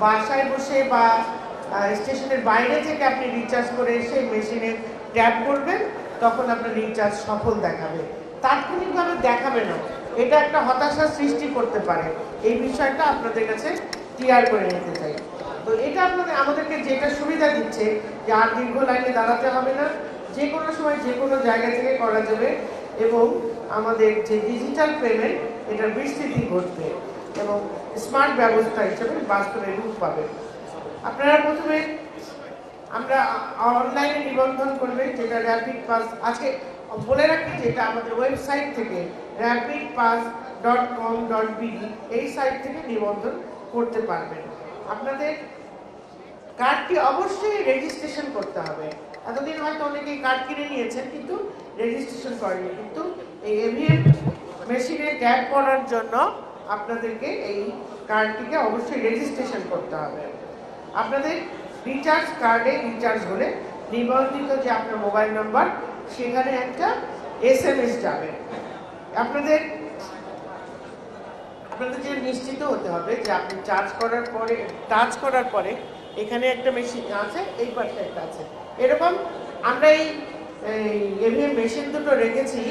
বাসায় বসে বা স্টেশনের বাইরে থেকে আপনি রিচার্জ করে এসে মেশিনে ট্যাপ করবেন, তখন আপনার রিচার্জ সফল দেখাবে, তাৎক্ষণিকভাবে দেখাবে না। এটা একটা হতাশার সৃষ্টি করতে পারে। এই বিষয়টা আপনাদের কাছে ক্লিয়ার করে নিতে চাই। তো এটা আমাদেরকে যেটা সুবিধা দিচ্ছে যে আর দীর্ঘ লাইনে দাঁড়াতে হবে না, যে কোনো সময় যে কোনো জায়গা থেকে করা যাবে, এবং আমাদের যে ডিজিটাল পেমেন্ট এটার বিস্তৃতি ঘটবে এবং স্মার্ট ব্যবস্থা হিসেবে বাস্তবে রূপ পাবে। আপনারা প্রথমে আমরা অনলাইনে নিবন্ধন করবেন, যেটা র্যাপিড পাস। আজকে বলে রাখি যে এটা আমাদের ওয়েবসাইট থেকে rapidpass.com.bd এই সাইট থেকে নিবন্ধন করতে পারবেন। আপনাদের কার্ডটি অবশ্যই রেজিস্ট্রেশন করতে হবে। এতদিন হয়তো অনেকেই কার্ড কিনে নিয়েছেন কিন্তু রেজিস্ট্রেশন করেনি, কিন্তু এই এভিএম মেশিনে ট্যাপ করার জন্য আপনাদেরকে এই কার্ডটিকে অবশ্যই রেজিস্ট্রেশন করতে হবে। আপনাদের রিচার্জ কার্ডে রিচার্জ হলে নিবন্ধিত যে আপনার মোবাইল নাম্বার, সেখানে একটা SMS যাবে। আপনাদের যে নিশ্চিত হতে হবে যে আপনি টাচ করার পরে এখানে একটা মেশিন আছে, এই পাশে একটা আছে। এরকম আমরা এই এভিএম মেশিন দুটো রেখেছি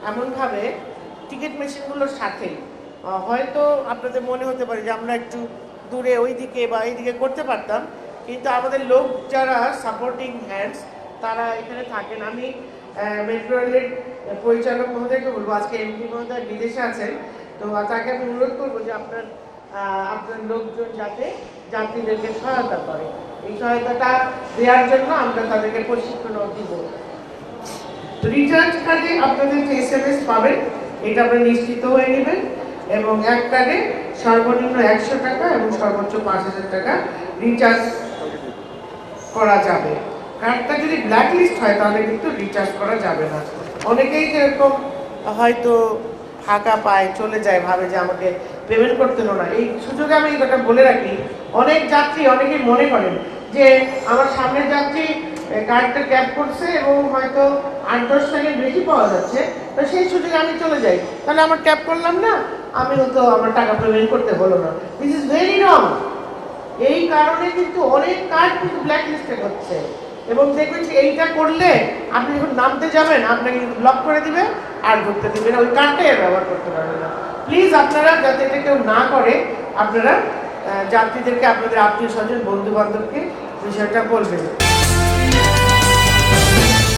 এমনভাবে টিকিট মেশিনগুলোর সাথেই। হয়তো আপনাদের মনে হতে পারে যে আমরা একটু দূরে ওই দিকে বা এই দিকে করতে পারতাম, কিন্তু আমাদের লোক যারা সাপোর্টিং হ্যান্ডস তারা এখানে থাকেন। আমি মেট্রো রেলের পরিচালক মহোদয়কে বলবো, আজকে এমপি মহোদয় বিদেশে আছেন, তো তাকে আমি অনুরোধ করবো যে আপনার লোকজন যাতে যাত্রীদেরকে সহায়তা করে। এই সহায়তাটা দেওয়ার জন্য আমরা তাদেরকে প্রশিক্ষণও দিব। রিচার্জ কার্ডে আপনাদের যে SMS পাবেন, এটা আপনারা নিশ্চিত হয়ে নেবেন, এবং এক কার্ডে সর্বনিম্ন 100 টাকা এবং সর্বোচ্চ 5000 টাকা রিচার্জ করা যাবে। কার্ডটা যদি ব্ল্যাক লিস্ট হয় তাহলে কিন্তু রিচার্জ করা যাবে না। অনেকেই যেরকম হয়তো ফাঁকা পায়, চলে যায়, ভাবে যে আমাকে পেমেন্ট করতে হলো না। এই সুযোগে আমি এটা বলে রাখি, অনেক যাত্রী অনেকেই মনে করেন যে আমার সামনের যাত্রী কার্ডটা ট্যাপ করছে এবং হয়তো 8-10 সেকেন্ড বেশি পাওয়া যাচ্ছে, তো সেই সুযোগে আমি চলে যাই, তাহলে আমার ট্যাপ করলাম না, আমিও তো আমার টাকা পেমেন্ট করতে হলো না। This is very wrong. এই কারণে কিন্তু অনেক কার্ড কিন্তু ব্ল্যাক লিস্টেড হচ্ছে, এবং দেখবেন যে এইটা করলে আপনি যখন নামতে যাবেন আপনাকে কিন্তু ব্লক করে দিবে, আর ঢুকতে দিবে না, ওই কার্ডটাই আর ব্যবহার করতে পারবে না। প্লিজ আপনারা যাতে এটা কেউ না করে, আপনারা যাত্রীদেরকে, আপনাদের আত্মীয় স্বজন, বন্ধু বান্ধবকে বিষয়টা বলবেন।